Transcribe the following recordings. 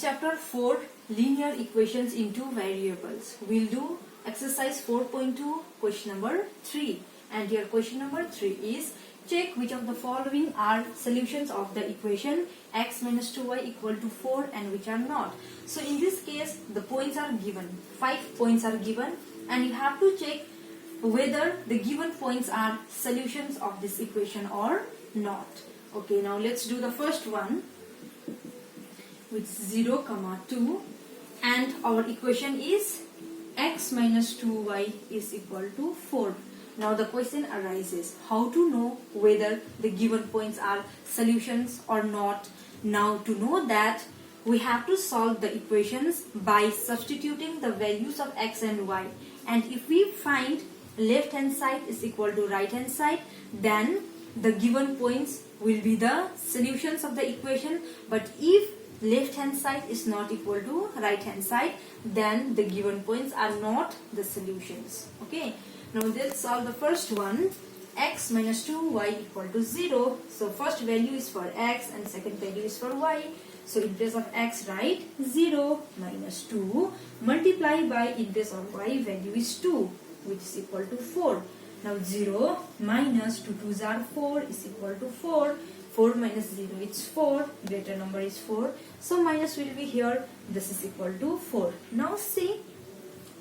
Chapter 4, Linear Equations in Two Variables. We'll do exercise 4.2, question number 3. And here question number 3 is, check which of the following are solutions of the equation x minus 2y equal to 4 and which are not. So in this case, the points are given. 5 points are given and you have to check whether the given points are solutions of this equation or not. Okay, now let's do the first one, which is 0, 2, and our equation is x minus 2y is equal to 4. Now the question arises, how to know whether the given points are solutions or not? Now to know that, we have to solve the equations by substituting the values of x and y. And if we find left hand side is equal to right hand side, then the given points will be the solutions of the equation. But if left hand side is not equal to right hand side, then the given points are not the solutions. Okay, now let's solve the first one. X minus 2y equal to 0. So first value is for x and second value is for y. So in place of x, write 0 minus 2 multiply by, in place of y, value is 2, which is equal to 4. Now 0 minus 2 2s are 4 is equal to 4. 4 minus 0 is 4. Greater number is 4. So minus will be here. This is equal to 4. Now see,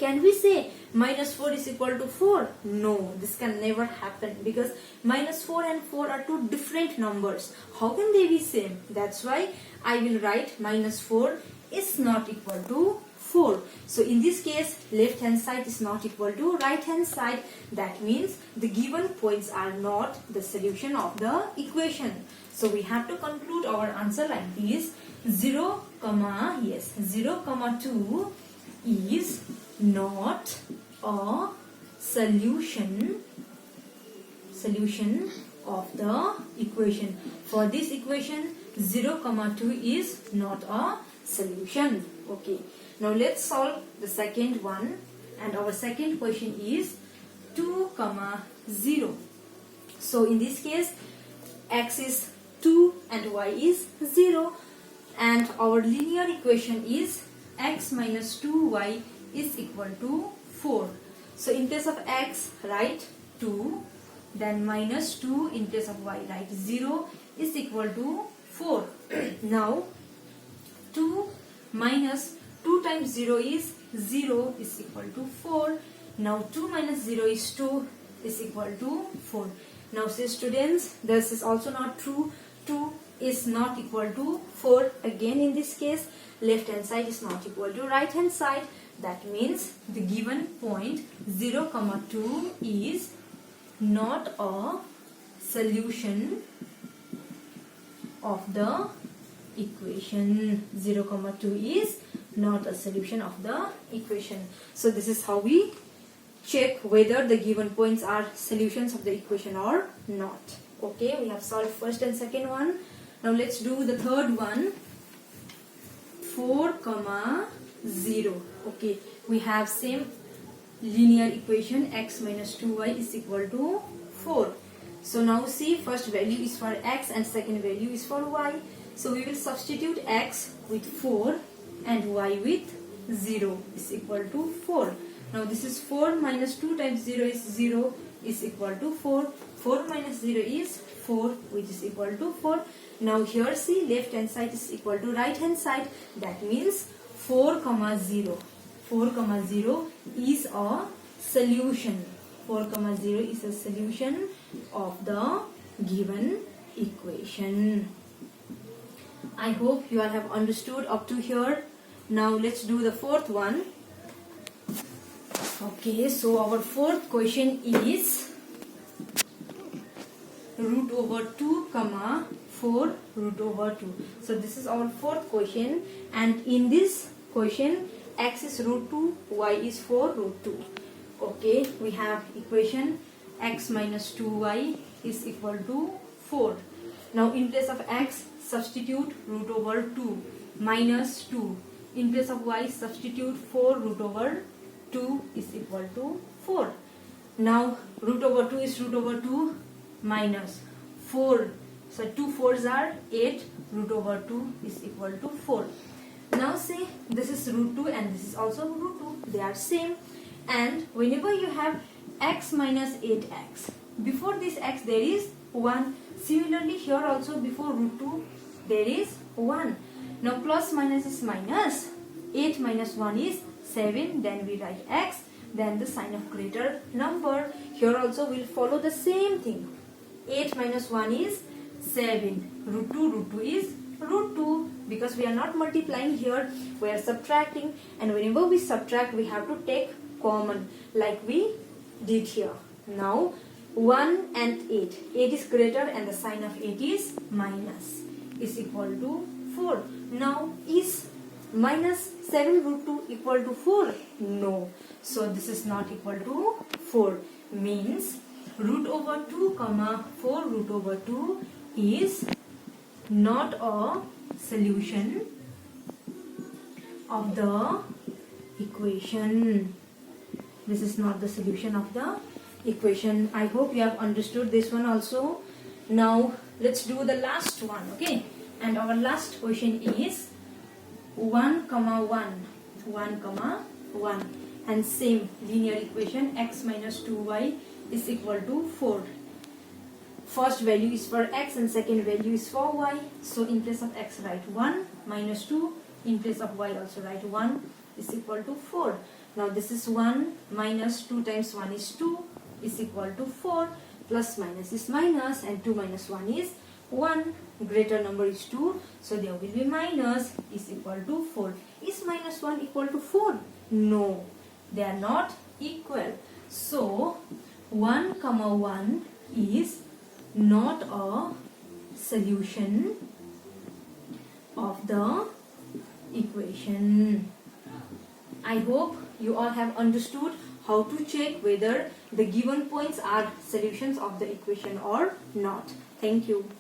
can we say minus 4 is equal to 4? No, this can never happen because minus 4 and 4 are two different numbers. How can they be same? That's why I will write minus 4 is not equal to 4. So in this case, left hand side is not equal to right hand side. That means the given points are not the solution of the equation. So we have to conclude our answer like this. 0, 2 is not a solution of the equation. For this equation, 0, 2 is not a solution. Okay. Now let's solve the second one, and our second question is 2, 0. So in this case, x is 2 and y is 0, and our linear equation is x minus 2y is equal to 4. So in place of x, write 2, then minus 2, in place of y, write 0 is equal to 4. Now 2 minus 2 times 0 is 0 is equal to 4. Now 2 minus 0 is 2 is equal to 4. Now say students, this is also not true. 2 is not equal to 4. Again in this case, left hand side is not equal to right hand side. That means the given point 0, 2 is not a solution of the equation. 0, 2 is not a solution of the equation. So this is how we check whether the given points are solutions of the equation or not. Okay, we have solved first and second one. Now let's do the third one. 4, 0. Okay, we have same linear equation, x minus 2y is equal to 4. So now see, first value is for x and second value is for y. So we will substitute x with 4 and y with 0 is equal to 4. Now this is 4 minus 2 times 0 is 0 is equal to 4. 4 minus 0 is 4, which is equal to 4. Now here see, left hand side is equal to right hand side. That means 4, 0. 4, 0 is a solution. 4, 0 is a solution of the given equation. I hope you all have understood up to here. Now let's do the fourth one. Okay, so our fourth question is root over 2, 4 root over 2. So this is our fourth question, and in this question, x is root 2, y is 4 root 2. Okay, we have equation x minus 2y is equal to 4. Now in place of x, substitute root over 2 minus 2. In place of y, substitute 4 root over 2 is equal to 4. Now root over 2 is root over 2 minus 4. So 2 4s are 8. Root over 2 is equal to 4. Now say this is root 2 and this is also root 2. They are same. And whenever you have x minus 8x, before this x there is 1. Similarly here also before root 2 there is 1. Now plus minus is minus. 8 minus 1 is 7. Then we write x. Then the sign of greater number. Here also will follow the same thing. 8 minus 1 is 7. Root 2 is root 2. Because we are not multiplying here, we are subtracting. And whenever we subtract, we have to take common like we did here. Now 1 and 8. 8 is greater and the sign of 8 is minus. Is equal to 4. Now is minus 7 root 2 equal to 4? No. So this is not equal to 4. Means root over 2 comma 4 root over 2 is not a solution of the equation. This is not the solution of the equation. I hope you have understood this one also. Now let's do the last one. Okay, and our last question is 1 comma 1 1 comma 1 and same linear equation x minus 2y is equal to 4. First value is for x and second value is for y. So in place of x write 1 minus 2. In place of y also write 1 is equal to 4. Now this is 1 minus 2 times 1 is 2 is equal to 4. Plus minus is minus and 2 minus 1 is 1. Greater number is 2. So there will be minus is equal to 4. Is minus 1 equal to 4? No. They are not equal. So 1 comma 1 is not a solution of the equation. I hope you all have understood how to check whether the given points are solutions of the equation or not. Thank you.